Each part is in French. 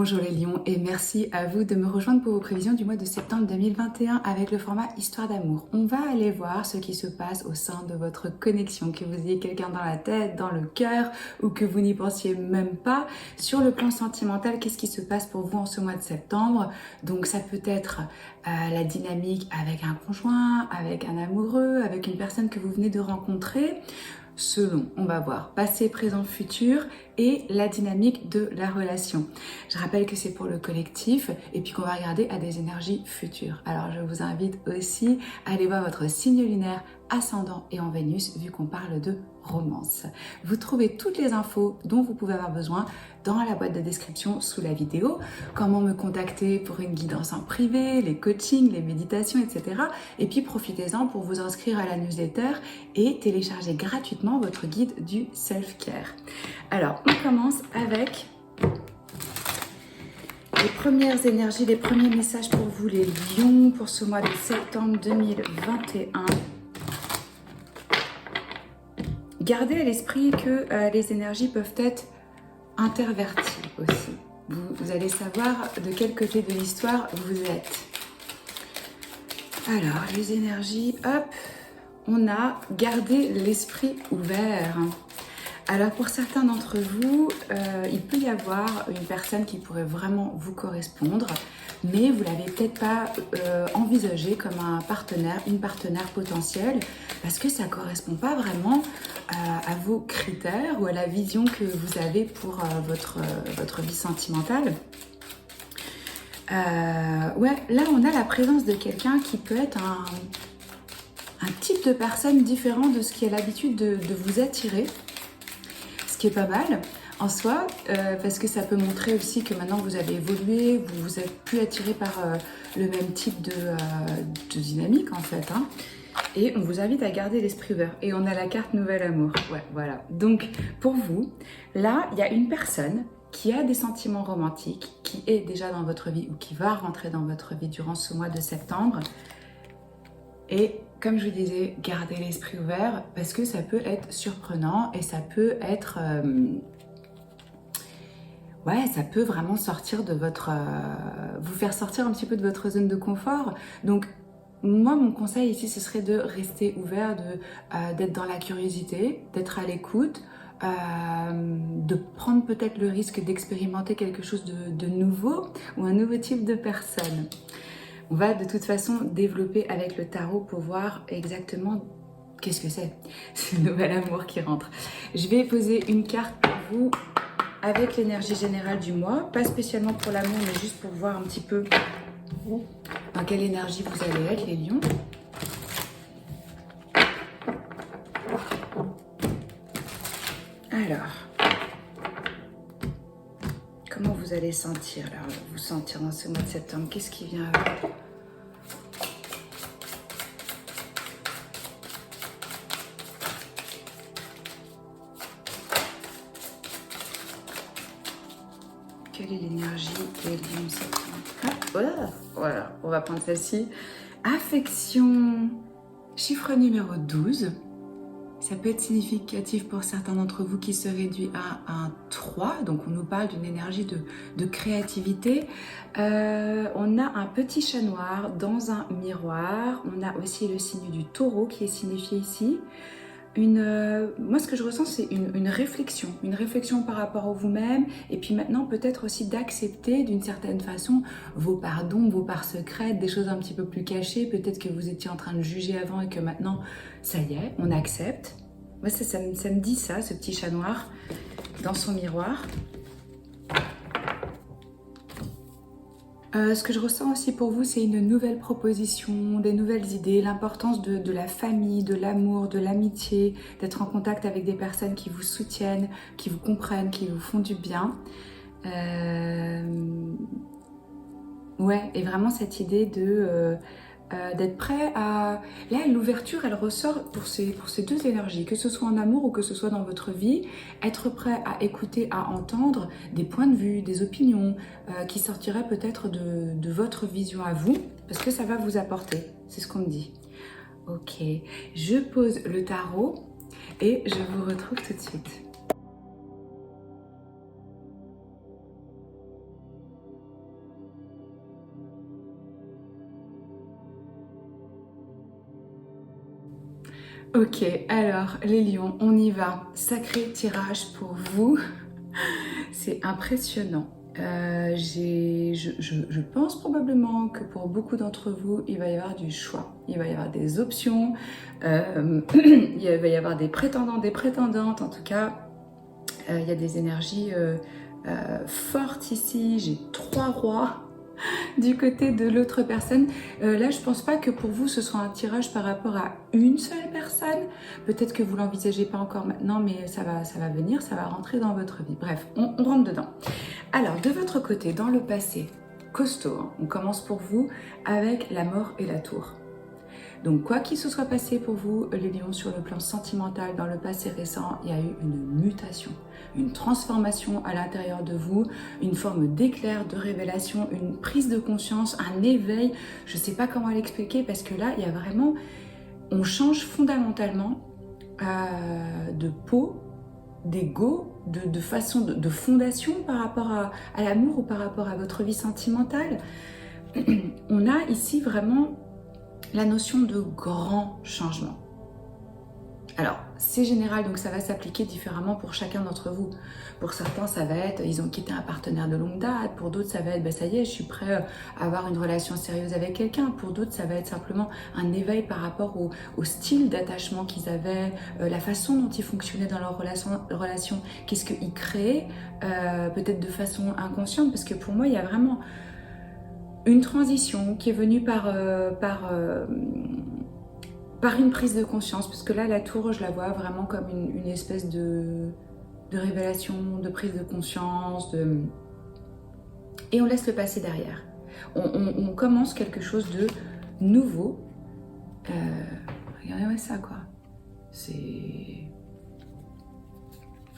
Bonjour les lions et merci à vous de me rejoindre pour vos prévisions du mois de septembre 2021 avec le format Histoire d'amour. On va aller voir ce qui se passe au sein de votre connexion, que vous ayez quelqu'un dans la tête, dans le cœur ou que vous n'y pensiez même pas. Sur le plan sentimental, qu'est-ce qui se passe pour vous en ce mois de septembre? Donc ça peut être la dynamique avec un conjoint, avec un amoureux, avec une personne que vous venez de rencontrer. Selon, on va voir, passé, présent, futur et la dynamique de la relation. Je rappelle que c'est pour le collectif et puis qu'on va regarder à des énergies futures. Alors je vous invite aussi à aller voir votre signe lunaire, ascendant et en Vénus vu qu'on parle de romance. Vous trouvez toutes les infos dont vous pouvez avoir besoin dans la boîte de description sous la vidéo. Comment me contacter pour une guidance en privé, les coachings, les méditations, etc. Et puis profitez-en pour vous inscrire à la newsletter et télécharger gratuitement votre guide du self-care. Alors, on commence avec les premières énergies, les premiers messages pour vous les lions pour ce mois de septembre 2021. Gardez à l'esprit que les énergies peuvent être interverties aussi. Vous allez savoir de quel côté de l'histoire vous êtes. Alors, les énergies, hop, on a gardé l'esprit ouvert. Alors, pour certains d'entre vous, il peut y avoir une personne qui pourrait vraiment vous correspondre, mais vous ne l'avez peut-être pas envisagé comme un partenaire, une partenaire potentielle, parce que ça ne correspond pas vraiment à vos critères ou à la vision que vous avez pour votre vie sentimentale. Ouais, là on a la présence de quelqu'un qui peut être un type de personne différent de ce qui a l'habitude de vous attirer, ce qui est pas mal en soi, parce que ça peut montrer aussi que maintenant vous avez évolué, vous êtes plus attiré par le même type de dynamique en fait, hein. Et on vous invite à garder l'esprit ouvert. Et on a la carte Nouvel Amour. Ouais, voilà. Donc, pour vous, là, il y a une personne qui a des sentiments romantiques, qui est déjà dans votre vie ou qui va rentrer dans votre vie durant ce mois de septembre. Et comme je vous disais, gardez l'esprit ouvert parce que ça peut être surprenant et ça peut être... ouais, ça peut vraiment sortir de votre... vous faire sortir un petit peu de votre zone de confort. Donc, moi, mon conseil ici, ce serait de rester ouvert, d'être dans la curiosité, d'être à l'écoute, de prendre peut-être le risque d'expérimenter quelque chose de nouveau ou un nouveau type de personne. On va de toute façon développer avec le tarot pour voir exactement qu'est-ce que c'est, ce nouvel amour qui rentre. Je vais poser une carte pour vous avec l'énergie générale du mois, pas spécialement pour l'amour, mais juste pour voir un petit peu dans quelle énergie vous allez être, les lions. Alors, comment vous allez sentir là, vous sentir dans ce mois de septembre? Qu'est-ce qui vient à vous? Quelle est l'énergie des lions septembre? Ah, voilà, on va prendre celle-ci. Affection, chiffre numéro 12. Ça peut être significatif pour certains d'entre vous qui se réduit à un 3. Donc on nous parle d'une énergie de créativité. On a un petit chat noir dans un miroir. On a aussi le signe du taureau qui est signifié ici. Moi, ce que je ressens, c'est une réflexion par rapport à vous-même, et puis maintenant peut-être aussi d'accepter d'une certaine façon vos parts d'ombre, vos parts secrètes, des choses un petit peu plus cachées, peut-être que vous étiez en train de juger avant et que maintenant, ça y est, on accepte. Moi, ça me dit ça, ce petit chat noir dans son miroir. Ce que je ressens aussi pour vous, c'est une nouvelle proposition, des nouvelles idées, l'importance de la famille, de l'amour, de l'amitié, d'être en contact avec des personnes qui vous soutiennent, qui vous comprennent, qui vous font du bien. Ouais, et vraiment cette idée d'être prêt à... Là, l'ouverture, elle ressort pour ces deux énergies, que ce soit en amour ou que ce soit dans votre vie, être prêt à écouter, à entendre des points de vue, des opinions qui sortiraient peut-être de votre vision à vous, parce que ça va vous apporter, c'est ce qu'on me dit. Ok, je pose le tarot et je vous retrouve tout de suite. Ok, alors les lions, on y va. Sacré tirage pour vous. C'est impressionnant. Je pense probablement que pour beaucoup d'entre vous, il va y avoir du choix. Il va y avoir des options. Il va y avoir des prétendants, des prétendantes. En tout cas, il y a des énergies fortes ici. J'ai 3 rois du côté de l'autre personne. Là, je pense pas que pour vous, ce soit un tirage par rapport à une seule personne. Peut-être que vous l'envisagez pas encore maintenant, mais ça va venir, ça va rentrer dans votre vie. Bref, on rentre dedans. Alors, de votre côté, dans le passé, costaud, hein, on commence pour vous avec la mort et la tour. Donc, quoi qu'il se soit passé pour vous, les lions, sur le plan sentimental, dans le passé récent, il y a eu une mutation, une transformation à l'intérieur de vous, une forme d'éclair, de révélation, une prise de conscience, un éveil. Je ne sais pas comment l'expliquer parce que là, il y a vraiment... On change fondamentalement de peau, d'ego, de façon, de fondation par rapport à l'amour ou par rapport à votre vie sentimentale. On a ici vraiment la notion de grand changement. Alors, c'est général, donc ça va s'appliquer différemment pour chacun d'entre vous. Pour certains, ça va être, ils ont quitté un partenaire de longue date. Pour d'autres, ça va être, ça y est, je suis prêt à avoir une relation sérieuse avec quelqu'un. Pour d'autres, ça va être simplement un éveil par rapport au style d'attachement qu'ils avaient, la façon dont ils fonctionnaient dans leur relation, qu'est-ce qu'ils créaient, peut-être de façon inconsciente, parce que pour moi, il y a vraiment une transition qui est venue par une prise de conscience, parce que là, la tour, je la vois vraiment comme une espèce de révélation, de prise de conscience, et on laisse le passé derrière. On commence quelque chose de nouveau. Regardez-moi ça, quoi. C'est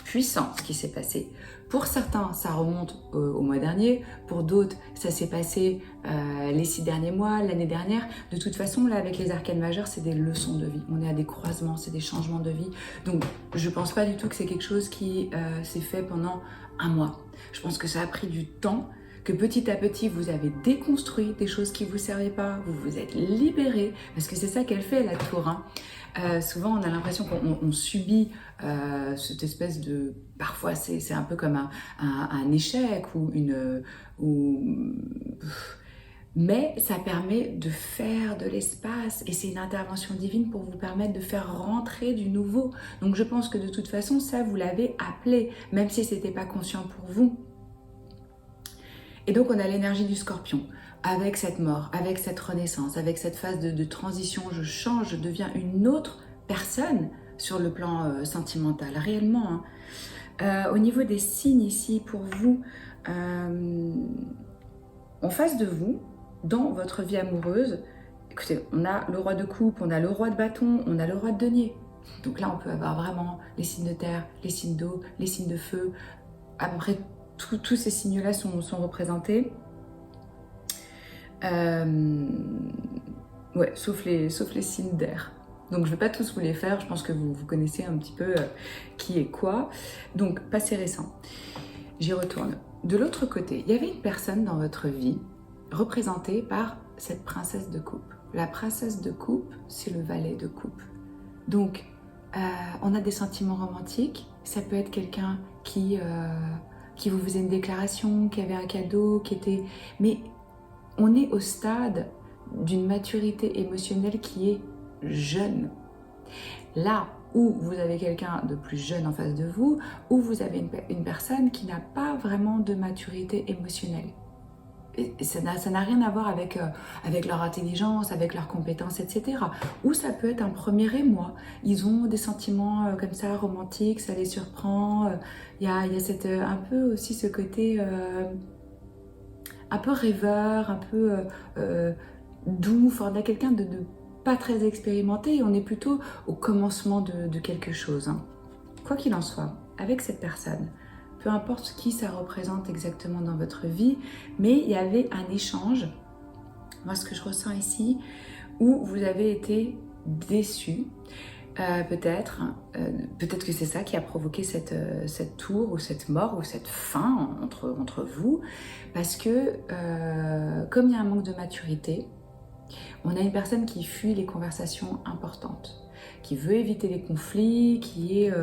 puissant ce qui s'est passé. Pour certains, ça remonte au mois dernier. Pour d'autres, ça s'est passé les 6 derniers mois, l'année dernière. De toute façon, là, avec les arcanes majeures, c'est des leçons de vie. On est à des croisements, c'est des changements de vie. Donc, je pense pas du tout que c'est quelque chose qui s'est fait pendant un mois. Je pense que ça a pris du temps, que petit à petit, vous avez déconstruit des choses qui vous servaient pas, vous vous êtes libéré, parce que c'est ça qu'elle fait, la tour, hein. Souvent, on a l'impression qu'on subit cette espèce de... Parfois, c'est un peu comme un échec mais ça permet de faire de l'espace et c'est une intervention divine pour vous permettre de faire rentrer du nouveau. Donc, je pense que de toute façon, ça, vous l'avez appelé, même si ce n'était pas conscient pour vous. Et donc, on a l'énergie du scorpion. Avec cette mort, avec cette renaissance, avec cette phase de transition, je change, je deviens une autre personne sur le plan sentimental, réellement. Hein. Au niveau des signes ici, pour vous, en face de vous, dans votre vie amoureuse, écoutez, on a le roi de coupe, on a le roi de bâton, on a le roi de denier. Donc là, on peut avoir vraiment les signes de terre, les signes d'eau, les signes de feu. À peu près tous ces signes-là sont représentés. Ouais, sauf les signes d'air. Donc je ne vais pas tous vous les faire, je pense que vous connaissez un petit peu qui est quoi. Donc, passé récent. J'y retourne. De l'autre côté, il y avait une personne dans votre vie représentée par cette princesse de coupe. La princesse de coupe, c'est le valet de coupe. Donc, on a des sentiments romantiques. Ça peut être quelqu'un qui vous faisait une déclaration, qui avait un cadeau, qui était... Mais on est au stade d'une maturité émotionnelle qui est jeune. Là où vous avez quelqu'un de plus jeune en face de vous, où vous avez une personne qui n'a pas vraiment de maturité émotionnelle. Et ça n'a rien à voir avec leur intelligence, avec leurs compétences, etc. Ou ça peut être un premier émoi. Ils ont des sentiments comme ça, romantiques, ça les surprend. Il y a un peu aussi ce côté un peu rêveur, un peu doux. On a quelqu'un de pas très expérimenté et on est plutôt au commencement de quelque chose. Hein. Quoi qu'il en soit, avec cette personne, peu importe qui ça représente exactement dans votre vie, mais il y avait un échange, moi ce que je ressens ici, où vous avez été déçus, peut-être que c'est ça qui a provoqué cette tour ou cette mort ou cette fin entre vous, parce que comme il y a un manque de maturité, On a une personne qui fuit les conversations importantes, qui veut éviter les conflits, qui est...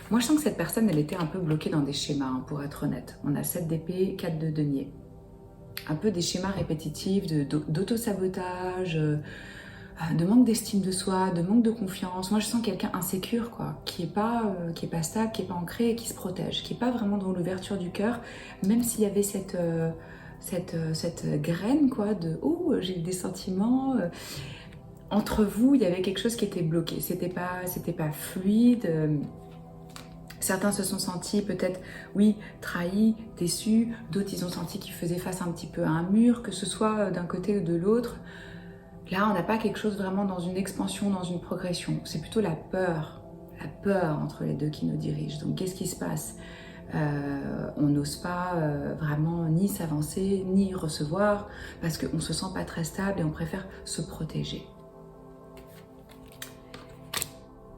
Moi, je sens que cette personne, elle était un peu bloquée dans des schémas, hein, pour être honnête. On a 7 d'épée, 4 de denier. Un peu des schémas répétitifs d'auto-sabotage, de manque d'estime de soi, de manque de confiance. Moi, je sens quelqu'un insécure, quoi, qui est pas stable, qui est pas ancré et qui se protège, qui est pas vraiment dans l'ouverture du cœur, même s'il y avait cette graine, quoi, de oh, j'ai des sentiments. Entre vous, il y avait quelque chose qui était bloqué. C'était pas fluide. Certains se sont sentis peut-être, oui, trahis, déçus. D'autres, ils ont senti qu'ils faisaient face un petit peu à un mur, que ce soit d'un côté ou de l'autre. Là, on n'a pas quelque chose vraiment dans une expansion, dans une progression. C'est plutôt la peur entre les deux qui nous dirige. Donc, qu'est-ce qui se passe ? On n'ose pas vraiment ni s'avancer, ni recevoir, parce qu'on ne se sent pas très stable et on préfère se protéger.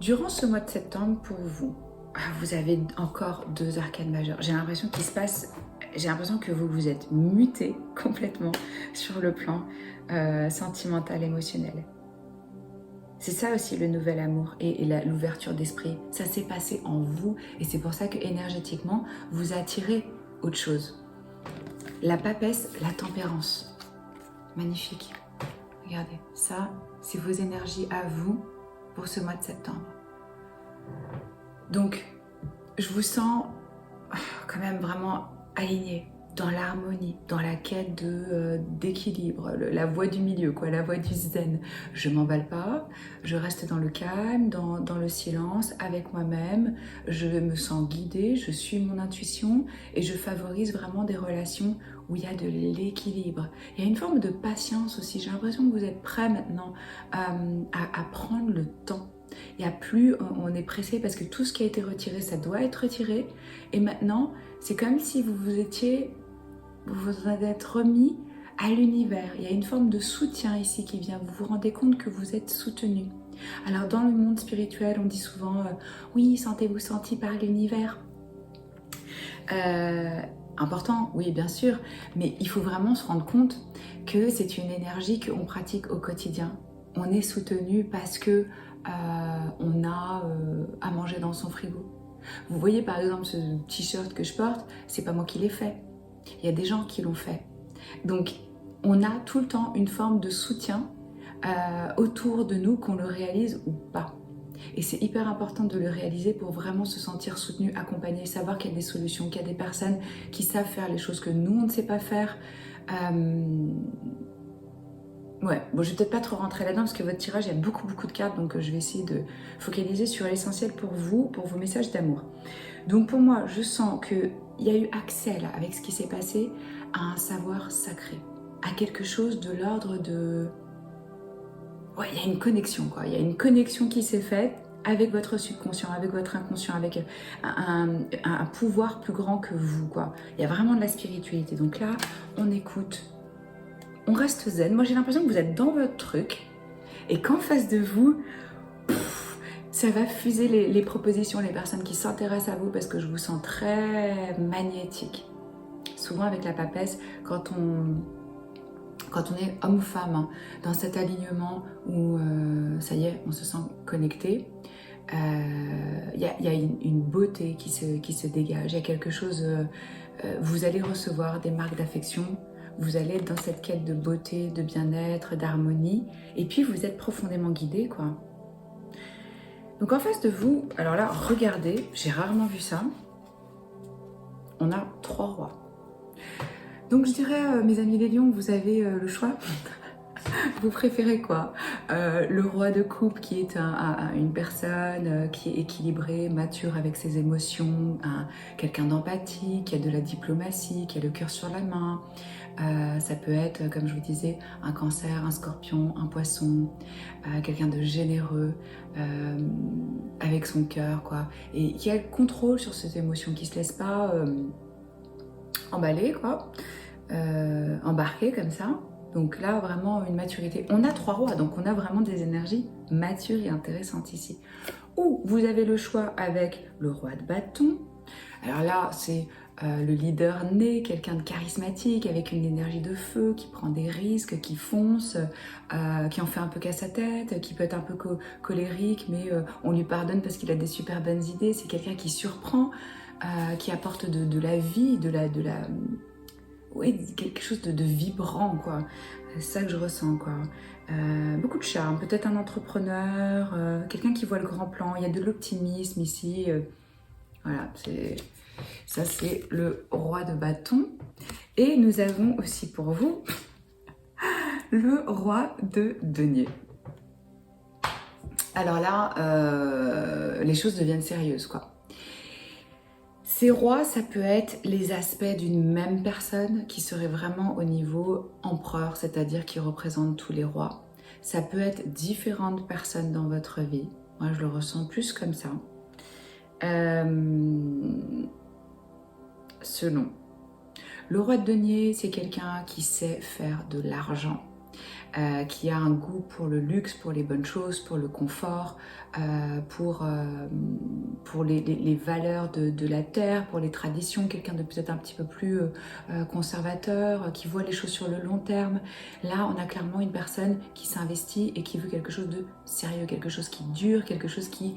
Durant ce mois de septembre, pour vous, vous avez encore 2 arcanes majeures. J'ai l'impression qu'il se passe... J'ai l'impression que vous vous êtes muté complètement sur le plan sentimental, émotionnel. C'est ça aussi le nouvel amour et l'ouverture d'esprit. Ça s'est passé en vous et c'est pour ça que énergétiquement, vous attirez autre chose. La papesse, la tempérance. Magnifique. Regardez, ça, c'est vos énergies à vous pour ce mois de septembre. Donc, je vous sens quand même vraiment aligné dans l'harmonie, dans la quête d'équilibre, la voie du milieu, quoi, la voie du zen. Je m'emballe pas, je reste dans le calme, dans le silence, avec moi-même. Je me sens guidée, je suis mon intuition et je favorise vraiment des relations où il y a de l'équilibre. Il y a une forme de patience aussi. J'ai l'impression que vous êtes prêts maintenant à prendre le temps. Il n'y a plus, on est pressé parce que tout ce qui a été retiré, ça doit être retiré. Et maintenant, c'est comme si vous vous êtes remis à l'univers. Il y a une forme de soutien ici qui vient. Vous vous rendez compte que vous êtes soutenu. Alors dans le monde spirituel, on dit souvent oui, sentez-vous senti par l'univers. Important, oui, bien sûr, mais il faut vraiment se rendre compte que c'est une énergie qu'on pratique au quotidien. On est soutenu parce que on a à manger dans son frigo. Vous voyez par exemple ce t-shirt que je porte, c'est pas moi qui l'ai fait. Il y a des gens qui l'ont fait. Donc on a tout le temps une forme de soutien autour de nous, qu'on le réalise ou pas. Et c'est hyper important de le réaliser pour vraiment se sentir soutenu, accompagné, savoir qu'il y a des solutions, qu'il y a des personnes qui savent faire les choses que nous on ne sait pas faire. Ouais, bon, je vais peut-être pas trop rentrer là-dedans parce que votre tirage, il y a beaucoup de cartes, donc je vais essayer de focaliser sur l'essentiel pour vous, pour vos messages d'amour. Donc pour moi, je sens qu'il y a eu accès là, avec ce qui s'est passé, à un savoir sacré, à quelque chose de l'ordre de... Ouais, il y a une connexion, quoi. Il y a une connexion qui s'est faite avec votre subconscient, avec votre inconscient, avec un pouvoir plus grand que vous, quoi. Il y a vraiment de la spiritualité. Donc là, on écoute. On reste zen. Moi, j'ai l'impression que vous êtes dans votre truc et qu'en face de vous, ça va fuser les propositions, les personnes qui s'intéressent à vous parce que je vous sens très magnétique. Souvent avec la papesse, quand on est homme ou femme, hein, dans cet alignement où ça y est, on se sent connecté, il y a une beauté qui se dégage. Il y a quelque chose, vous allez recevoir des marques d'affection. Vous allez être dans cette quête de beauté, de bien-être, d'harmonie. Et puis, vous êtes profondément guidé, quoi. Donc, en face de vous, alors là, regardez, j'ai rarement vu ça. On a 3 rois. Donc, je dirais, mes amis les lions, vous avez le choix. Vous préférez quoi? Le roi de coupe qui est une personne qui est équilibrée, mature avec ses émotions, quelqu'un d'empathique, qui a de la diplomatie, qui a le cœur sur la main. Ça peut être, comme je vous disais, un cancer, un scorpion, un poisson, quelqu'un de généreux, avec son cœur, quoi. Et qui a le contrôle sur ses émotions, qui ne se laisse pas emballer, quoi, embarquer comme ça. Donc là, vraiment une maturité. On a 3 rois, donc on a vraiment des énergies matures et intéressantes ici. Ou vous avez le choix avec le roi de bâton. Alors là, c'est le leader né, quelqu'un de charismatique, avec une énergie de feu, qui prend des risques, qui fonce, qui en fait un peu qu'à sa tête, qui peut être un peu colérique, mais on lui pardonne parce qu'il a des super bonnes idées. C'est quelqu'un qui surprend, qui apporte de la vie, oui, quelque chose de vibrant, quoi. C'est ça que je ressens, quoi. Beaucoup de charme, peut-être un entrepreneur, quelqu'un qui voit le grand plan. Il y a de l'optimisme ici. Voilà, ça c'est le roi de bâton. Et nous avons aussi pour vous le roi de denier. Alors là, les choses deviennent sérieuses, quoi. Ces rois, ça peut être les aspects d'une même personne qui serait vraiment au niveau empereur, c'est-à-dire qui représente tous les rois. Ça peut être différentes personnes dans votre vie. Moi, je le ressens plus comme ça. Selon. Le roi de denier, c'est quelqu'un qui sait faire de l'argent. Qui a un goût pour le luxe, pour les bonnes choses, pour le confort, pour les valeurs de la terre, pour les traditions, quelqu'un de peut-être un petit peu plus conservateur, qui voit les choses sur le long terme. Là, on a clairement une personne qui s'investit et qui veut quelque chose de sérieux, quelque chose qui dure, quelque chose qui...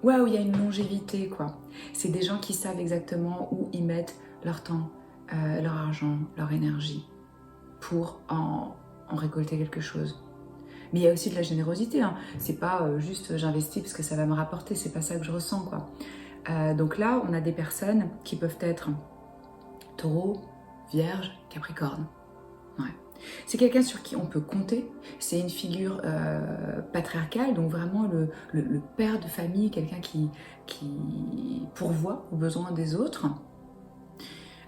ouais, où il y a une longévité, quoi. C'est des gens qui savent exactement où ils mettent leur temps, leur argent, leur énergie, pour en récolter quelque chose. Mais il y a aussi de la générosité, hein. C'est pas juste j'investis parce que ça va me rapporter, c'est pas ça que je ressens, quoi. Donc là, on a des personnes qui peuvent être Taureau, Vierge, Capricorne. Ouais. C'est quelqu'un sur qui on peut compter, c'est une figure patriarcale, donc vraiment le père de famille, quelqu'un qui pourvoit aux besoins des autres.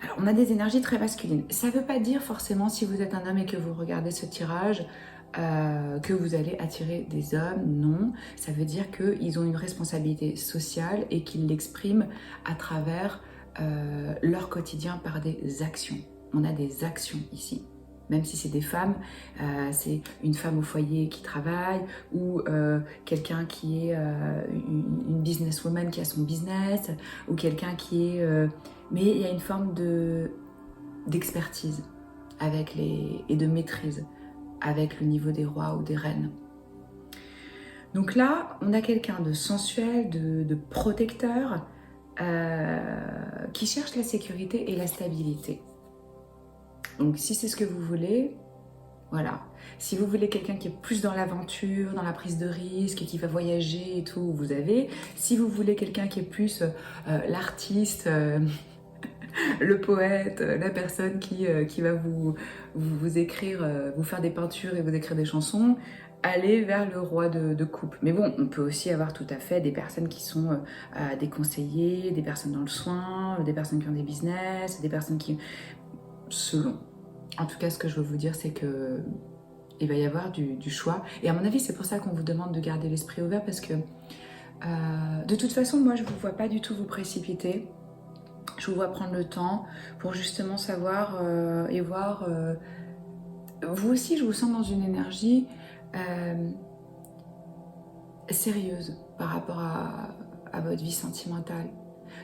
Alors, on a des énergies très masculines. Ça ne veut pas dire forcément, si vous êtes un homme et que vous regardez ce tirage, que vous allez attirer des hommes. Non, ça veut dire qu'ils ont une responsabilité sociale et qu'ils l'expriment à travers leur quotidien par des actions. On a des actions ici. Même si c'est des femmes, c'est une femme au foyer qui travaille ou quelqu'un qui est une businesswoman qui a son business ou quelqu'un qui est... mais il y a une forme d'expertise et de maîtrise avec le niveau des rois ou des reines. Donc là, on a quelqu'un de sensuel, de protecteur, qui cherche la sécurité et la stabilité. Donc si c'est ce que vous voulez, voilà. Si vous voulez quelqu'un qui est plus dans l'aventure, dans la prise de risque, qui va voyager et tout, vous avez. Si vous voulez quelqu'un qui est plus l'artiste, le poète, la personne qui va vous écrire, vous faire des peintures et vous écrire des chansons, allez vers le roi de coupe. Mais bon, on peut aussi avoir tout à fait des personnes qui sont des conseillers, des personnes dans le soin, des personnes qui ont des business, des personnes qui... selon. En tout cas, ce que je veux vous dire, c'est que il va y avoir du choix. Et à mon avis, c'est pour ça qu'on vous demande de garder l'esprit ouvert, parce que de toute façon, moi, je ne vous vois pas du tout vous précipiter. Je vous vois prendre le temps pour justement savoir et voir... vous aussi, je vous sens dans une énergie sérieuse par rapport à votre vie sentimentale.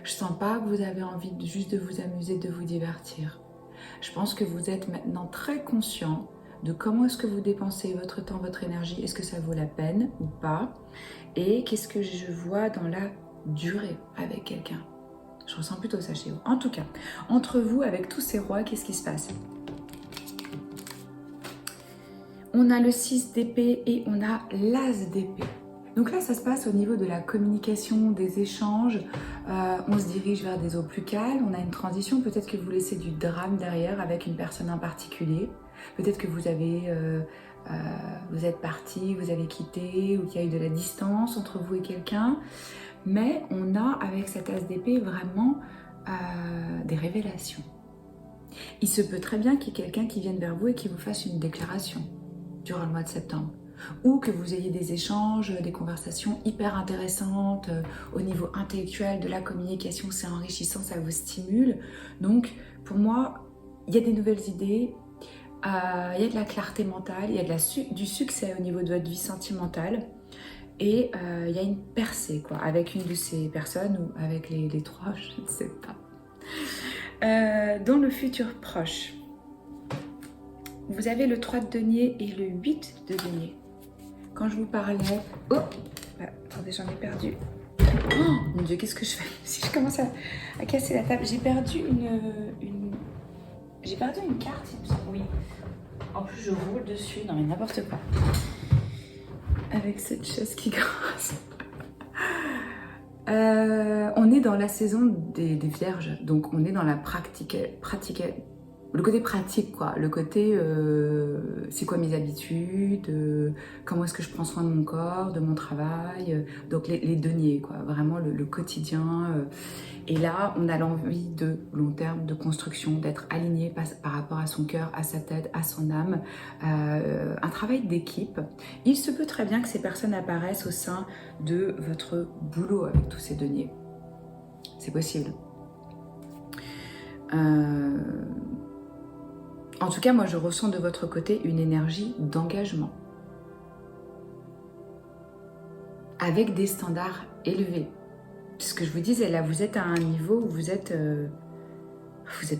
Je sens pas que vous avez envie juste de vous amuser, de vous divertir. Je pense que vous êtes maintenant très conscient de comment est-ce que vous dépensez votre temps, votre énergie, est-ce que ça vaut la peine ou pas, et qu'est-ce que je vois dans la durée avec quelqu'un. Je ressens plutôt ça chez vous. En tout cas, entre vous, avec tous ces rois, qu'est-ce qui se passe? On a le 6 d'épée et on a l'as d'épée. Donc là, ça se passe au niveau de la communication, des échanges. On se dirige vers des eaux plus calmes. On a une transition. Peut-être que vous laissez du drame derrière avec une personne en particulier. Peut-être que vous êtes parti, vous avez quitté, ou qu'il y a eu de la distance entre vous et quelqu'un. Mais on a, avec cet as d'épée, vraiment des révélations. Il se peut très bien qu'il y ait quelqu'un qui vienne vers vous et qui vous fasse une déclaration durant le mois de septembre. Ou que vous ayez des échanges, des conversations hyper intéressantes au niveau intellectuel, de la communication, c'est enrichissant, ça vous stimule. Donc, pour moi, il y a des nouvelles idées, il y a de la clarté mentale, il y a du succès au niveau de votre vie sentimentale. Et il y a une percée, quoi, avec une de ces personnes ou avec les trois, je ne sais pas. Dans le futur proche, vous avez le 3 de denier et le 8 de denier. Quand je vous parlais... Oh, attendez, j'en ai perdu. Oh mon Dieu, qu'est-ce que je fais? Si je commence à casser la table, j'ai perdu j'ai perdu une carte, il me semble. Oui. En plus, je roule dessus. Non, mais n'importe quoi. Avec cette chaise qui grasse. On est dans la saison des vierges. Donc, on est dans la pratique. Le côté pratique, quoi. Le côté, c'est quoi mes habitudes, comment est-ce que je prends soin de mon corps, de mon travail. Donc, les deniers, quoi. Vraiment le quotidien. Et là, on a l'envie de long terme, de construction, d'être aligné par rapport à son cœur, à sa tête, à son âme. Un travail d'équipe. Il se peut très bien que ces personnes apparaissent au sein de votre boulot avec tous ces deniers. C'est possible. En tout cas, moi, je ressens de votre côté une énergie d'engagement. Avec des standards élevés. Ce que je vous disais, là, vous êtes à un niveau où vous êtes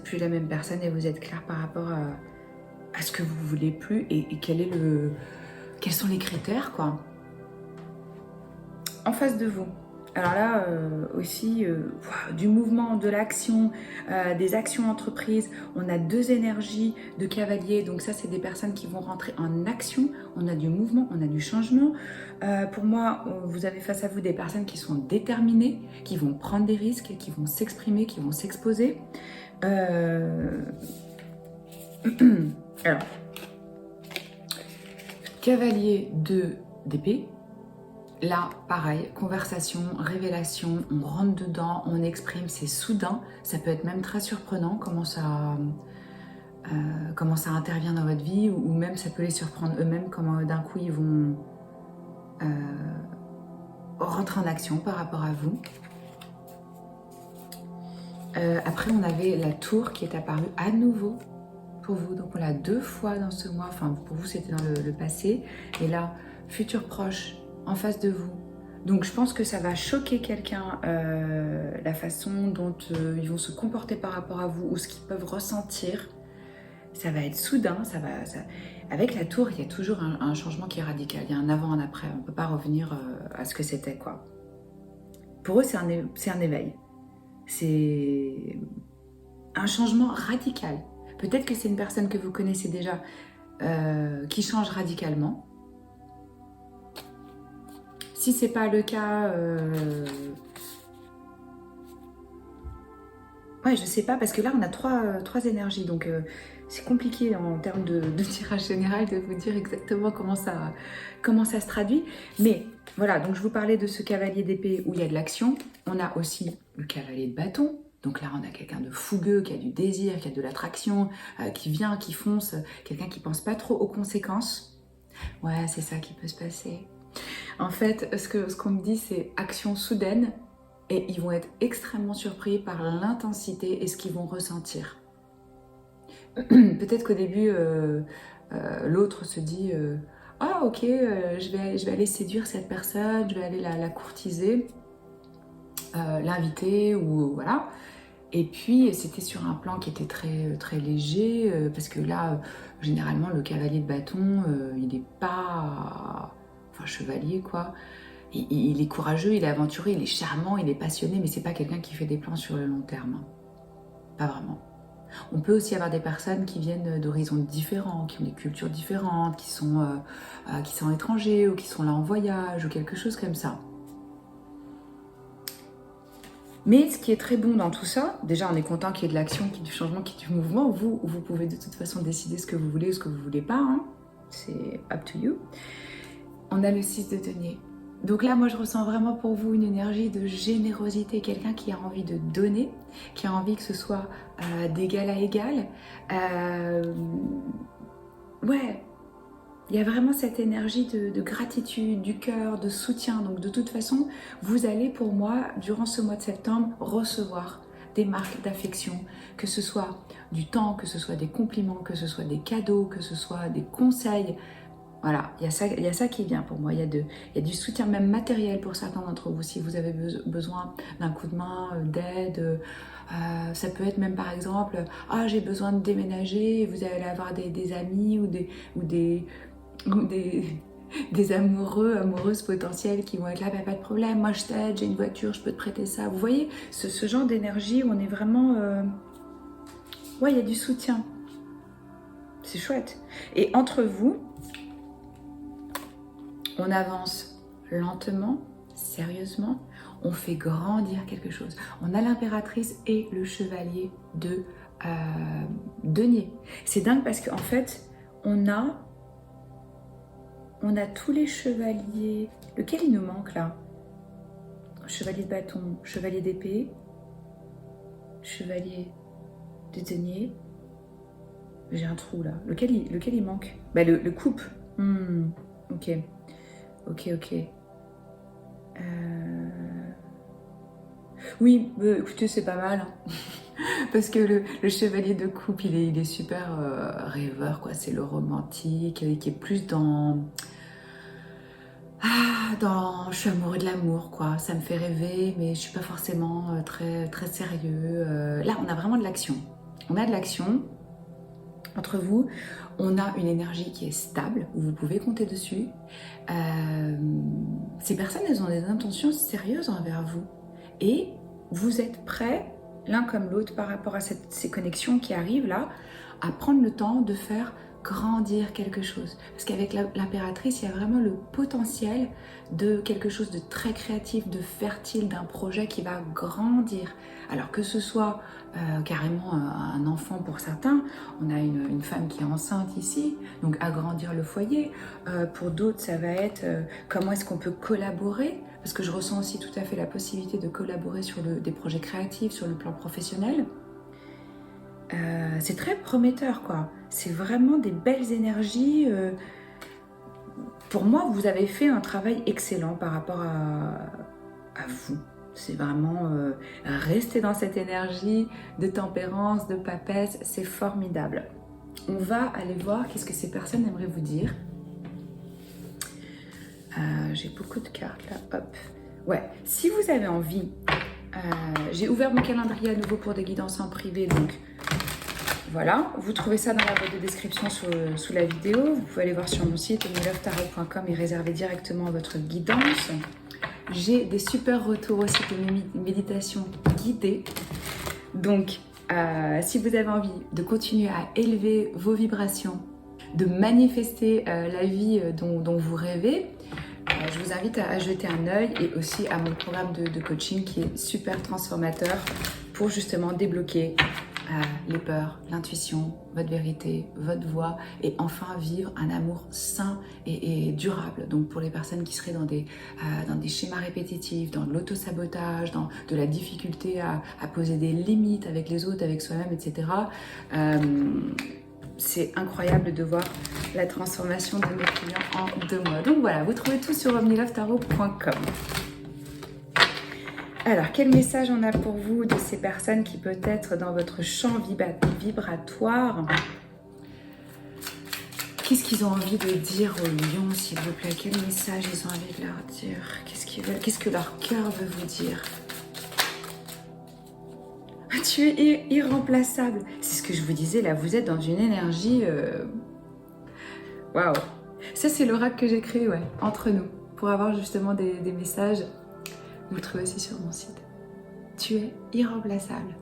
plus la même personne et vous êtes clair par rapport à ce que vous voulez plus et quels sont les critères, quoi. En face de vous. Alors là, aussi, du mouvement, de l'action, des actions entreprises. On a deux énergies de cavalier. Donc ça, c'est des personnes qui vont rentrer en action. On a du mouvement, on a du changement. Pour moi, vous avez face à vous des personnes qui sont déterminées, qui vont prendre des risques, qui vont s'exprimer, qui vont s'exposer. Alors, cavalier d'épée. Là, pareil, conversation, révélation, on rentre dedans, on exprime, c'est soudain. Ça peut être même très surprenant comment ça intervient dans votre vie ou même ça peut les surprendre eux-mêmes, comment d'un coup ils vont rentrer en action par rapport à vous. Après, on avait la tour qui est apparue à nouveau pour vous. Donc, on l'a 2 fois dans ce mois. Enfin, pour vous, c'était dans le passé. Et là, futur proche, en face de vous. Donc je pense que ça va choquer quelqu'un, la façon dont ils vont se comporter par rapport à vous ou ce qu'ils peuvent ressentir. Ça va être soudain, avec la tour, il y a toujours un changement qui est radical. Il y a un avant, un après. On ne peut pas revenir à ce que c'était, quoi. Pour eux, c'est un éveil. C'est un changement radical. Peut-être que c'est une personne que vous connaissez déjà qui change radicalement. Si ce n'est pas le cas, ouais, je sais pas, parce que là, on a trois énergies, donc c'est compliqué en termes de tirage général de vous dire exactement comment ça se traduit. Mais voilà, donc je vous parlais de ce cavalier d'épée où il y a de l'action. On a aussi le cavalier de bâton. Donc là, on a quelqu'un de fougueux, qui a du désir, qui a de l'attraction, qui vient, qui fonce, quelqu'un qui pense pas trop aux conséquences. Ouais, c'est ça qui peut se passer. En fait, ce qu'on me dit, c'est action soudaine et ils vont être extrêmement surpris par l'intensité et ce qu'ils vont ressentir. Peut-être qu'au début, l'autre se dit « Ah ok, je vais aller séduire cette personne, je vais aller la courtiser, l'inviter ou voilà. » Et puis, c'était sur un plan qui était très, très léger parce que là, généralement, le cavalier de bâton, il n'est pas... Enfin, chevalier, quoi. Il est courageux, il est aventureux, il est charmant, il est passionné, mais c'est pas quelqu'un qui fait des plans sur le long terme. Pas vraiment. On peut aussi avoir des personnes qui viennent d'horizons différents, qui ont des cultures différentes, qui sont étrangers ou qui sont là en voyage ou quelque chose comme ça. Mais ce qui est très bon dans tout ça, déjà on est content qu'il y ait de l'action, qu'il y ait du changement, qu'il y ait du mouvement. Vous pouvez de toute façon décider ce que vous voulez ou ce que vous voulez pas. Hein. C'est up to you. On a le 6 de denier. Donc là, moi, je ressens vraiment pour vous une énergie de générosité, quelqu'un qui a envie de donner, qui a envie que ce soit d'égal à égal. Ouais, il y a vraiment cette énergie de gratitude, du cœur, de soutien. Donc de toute façon, vous allez pour moi, durant ce mois de septembre, recevoir des marques d'affection, que ce soit du temps, que ce soit des compliments, que ce soit des cadeaux, que ce soit des conseils. Voilà, il y a ça qui vient pour moi. Il y a du soutien même matériel pour certains d'entre vous. Si vous avez besoin d'un coup de main, d'aide, ça peut être même par exemple, ah j'ai besoin de déménager, et vous allez avoir des amis ou des amoureux, amoureuses potentielles qui vont être là, bah, pas de problème, moi je t'aide, j'ai une voiture, je peux te prêter ça. Vous voyez, ce genre d'énergie où on est vraiment... Ouais, il y a du soutien. C'est chouette. Et entre vous, on avance lentement, sérieusement, on fait grandir quelque chose. On a l'impératrice et le chevalier de denier. C'est dingue parce qu'en fait, on a tous les chevaliers. Lequel il nous manque là? Chevalier de bâton, chevalier d'épée, chevalier de denier. J'ai un trou là. Lequel il manque? Bah, le coupe. Ok. Oui, écoutez, c'est pas mal. Hein. Parce que le chevalier de coupe, il est super rêveur, quoi. C'est le romantique, qui est plus dans... je suis amoureux de l'amour, quoi. Ça me fait rêver, mais je suis pas forcément très, très sérieux. Là, on a vraiment de l'action. On a de l'action. Entre vous, on a une énergie qui est stable, où vous pouvez compter dessus. Ces personnes, elles ont des intentions sérieuses envers vous. Et vous êtes prêts, l'un comme l'autre, par rapport à ces connexions qui arrivent là, à prendre le temps de faire grandir quelque chose. Parce qu'avec l'impératrice, il y a vraiment le potentiel de quelque chose de très créatif, de fertile, d'un projet qui va grandir. Alors que ce soit carrément un enfant pour certains, on a une femme qui est enceinte ici, donc agrandir le foyer. Pour d'autres, ça va être comment est-ce qu'on peut collaborer, parce que je ressens aussi tout à fait la possibilité de collaborer sur des projets créatifs, sur le plan professionnel. C'est très prometteur, quoi. C'est vraiment des belles énergies. Pour moi, vous avez fait un travail excellent par rapport à vous. C'est vraiment rester dans cette énergie de tempérance, de papesse, c'est formidable. On va aller voir qu'est-ce que ces personnes aimeraient vous dire. J'ai beaucoup de cartes là, hop. Ouais, si vous avez envie, j'ai ouvert mon calendrier à nouveau pour des guidances en privé, donc voilà, vous trouvez ça dans la boîte de description sous la vidéo. Vous pouvez aller voir sur mon site omnilovetarot.com et réserver directement votre guidance. J'ai des super retours aussi de méditation guidée. Donc, si vous avez envie de continuer à élever vos vibrations, de manifester la vie dont vous rêvez, je vous invite à jeter un œil et aussi à mon programme de coaching qui est super transformateur pour justement débloquer les peurs, l'intuition, votre vérité, votre voix et enfin vivre un amour sain et durable. Donc pour les personnes qui seraient dans des schémas répétitifs, dans de l'auto-sabotage, dans de la difficulté à poser des limites avec les autres, avec soi-même, etc. C'est incroyable de voir la transformation de mes clients en 2 mois. Donc voilà, vous trouvez tout sur omnilovetarot.com. Alors, quel message on a pour vous de ces personnes qui peut être dans votre champ vibratoire? Qu'est-ce qu'ils ont envie de dire aux lions, s'il vous plaît? Quel message ils ont envie de leur dire? Qu'est-ce qu'ils veulent? Qu'est-ce que leur cœur veut vous dire? Tu es irremplaçable. C'est ce que je vous disais, là, vous êtes dans une énergie... Waouh! Ça, c'est l'oracle que j'ai créé, ouais, entre nous, pour avoir justement des messages. Vous le trouvez aussi sur mon site. Tu es irremplaçable.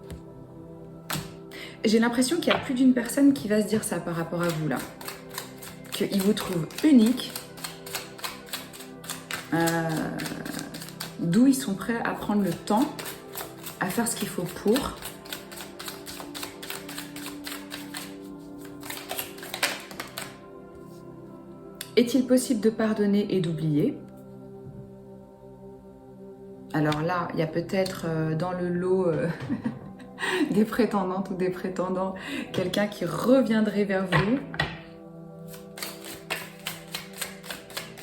J'ai l'impression qu'il y a plus d'une personne qui va se dire ça par rapport à vous, là. Qu'ils vous trouvent unique. D'où ils sont prêts à prendre le temps, à faire ce qu'il faut pour. Est-il possible de pardonner et d'oublier? Alors là, il y a peut-être dans le lot des prétendantes ou des prétendants quelqu'un qui reviendrait vers vous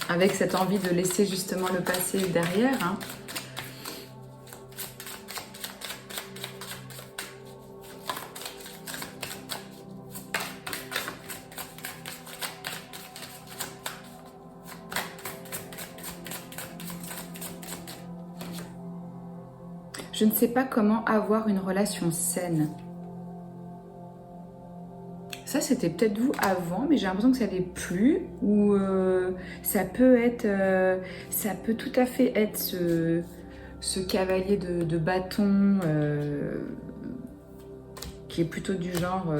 avec cette envie de laisser justement le passé derrière. Hein. Je ne sais pas comment avoir une relation saine. Ça, c'était peut-être vous avant, mais j'ai l'impression que ça n'est plus. Ou ça peut être, ça peut tout à fait être ce cavalier de bâton qui est plutôt du genre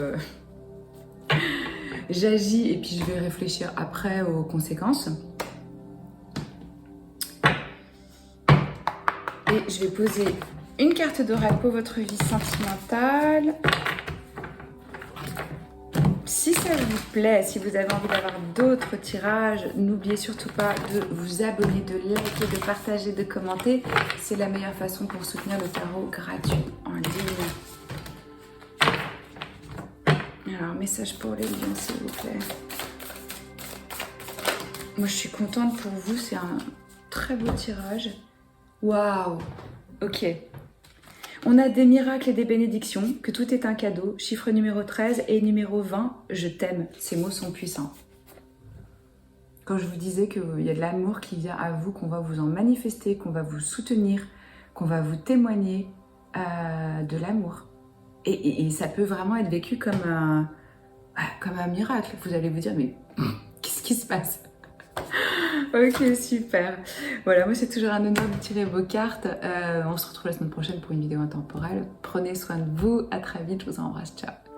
j'agis et puis je vais réfléchir après aux conséquences. Et je vais poser une carte d'oracle pour votre vie sentimentale. Si ça vous plaît, si vous avez envie d'avoir d'autres tirages, n'oubliez surtout pas de vous abonner, de liker, de partager, de commenter. C'est la meilleure façon pour soutenir le tarot gratuit en ligne. Alors, message pour les lions, s'il vous plaît. Moi, je suis contente pour vous. C'est un très beau tirage. Waouh! Ok. On a des miracles et des bénédictions, que tout est un cadeau. Chiffre numéro 13 et numéro 20, je t'aime. Ces mots sont puissants. Quand je vous disais qu'il y a de l'amour qui vient à vous, qu'on va vous en manifester, qu'on va vous soutenir, qu'on va vous témoigner de l'amour. Et ça peut vraiment être vécu comme un miracle. Vous allez vous dire, mais qu'est-ce qui se passe? Ok, super. Voilà, moi c'est toujours un honneur de tirer vos cartes. On se retrouve la semaine prochaine pour une vidéo intemporelle. Prenez soin de vous. À très vite. Je vous embrasse. Ciao.